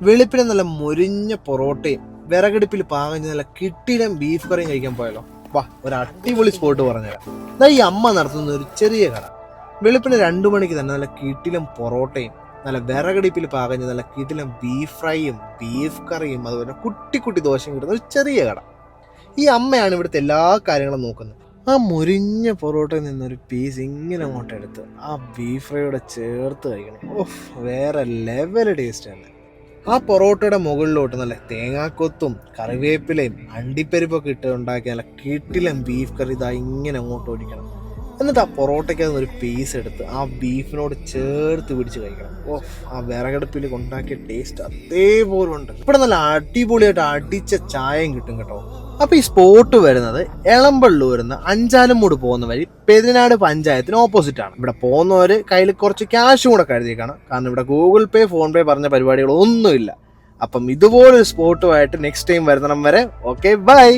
വെളുപ്പിന് നല്ല മൊരിഞ്ഞ പൊറോട്ടയും വിറകടുപ്പിൽ പാകം നല്ല കിട്ടിയിടം ബീഫ് കറിയും കഴിക്കാൻ പോയാലോ? വാ, ഒരു അടിപൊളി സ്പോട്ട് പറഞ്ഞുതരാം. ഇതാ ഈ അമ്മ നടത്തുന്ന ഒരു ചെറിയ കട. വെളുപ്പിന് 2 മണിക്ക് തന്നെ നല്ല കിട്ടിലും പൊറോട്ടയും നല്ല വിറകടുപ്പിൽ പാകം നല്ല കിട്ടിലും ബീഫ് ഫ്രൈയും ബീഫ് കറിയും അതുപോലെ കുട്ടി കുട്ടി ദോശയും കിട്ടുന്ന ഒരു ചെറിയ കട. ഈ അമ്മയാണ് ഇവിടുത്തെ എല്ലാ കാര്യങ്ങളും നോക്കുന്നത്. ആ മുരിഞ്ഞ പൊറോട്ടയിൽ നിന്നൊരു പീസ് ഇങ്ങനെ അങ്ങോട്ട് എടുത്ത് ആ ബീഫ് ഫ്രൈയോടെ ചേർത്ത് കഴിക്കണം. ഓഹ്, വേറെ ലെവൽ ടേസ്റ്റ് തന്നെ. ആ പൊറോട്ടയുടെ മുകളിലോട്ട് നല്ല തേങ്ങാക്കൊത്തും കറിവേപ്പിലയും അണ്ടിപ്പരിപ്പൊക്കെ ഇട്ട് ഉണ്ടാക്കി നല്ല കിട്ടിലും ബീഫ് കറി ഇതാ ഇങ്ങനെ അങ്ങോട്ട് ഒഴിക്കണം. എന്നിട്ട് ആ പൊറോട്ടയ്ക്ക് ഒരു പീസ് എടുത്ത് ആ ബീഫിനോട് ചേർത്ത് പിടിച്ച് കഴിക്കണം. ഓഹ്, ആ വിറകടുപ്പിൽ ഉണ്ടാക്കിയ ടേസ്റ്റ് അതേപോലെ ഉണ്ട്. ഇവിടെ നല്ല അടിപൊളിയായിട്ട് അടിച്ച ചായയും കിട്ടും കേട്ടോ. അപ്പൊ ഈ സ്പോട്ട് വരുന്നത് എളമ്പള്ളൂരിന്ന് അഞ്ചാലുംമൂട് പോകുന്ന വഴി പെരിനാട് പഞ്ചായത്തിന് ഓപ്പോസിറ്റ് ആണ്. ഇവിടെ പോകുന്നവര് കയ്യിൽ കുറച്ച് ക്യാഷും കൂടെ കരുതിയേക്കാണ്, കാരണം ഇവിടെ ഗൂഗിൾ പേ ഫോൺ പേ പറഞ്ഞ പരിപാടികളൊന്നുമില്ല. അപ്പം ഇതുപോലൊരു സ്പോട്ടുമായിട്ട് നെക്സ്റ്റ് ടൈം വരുന്നിടം വരെ ഓക്കെ, ബൈ.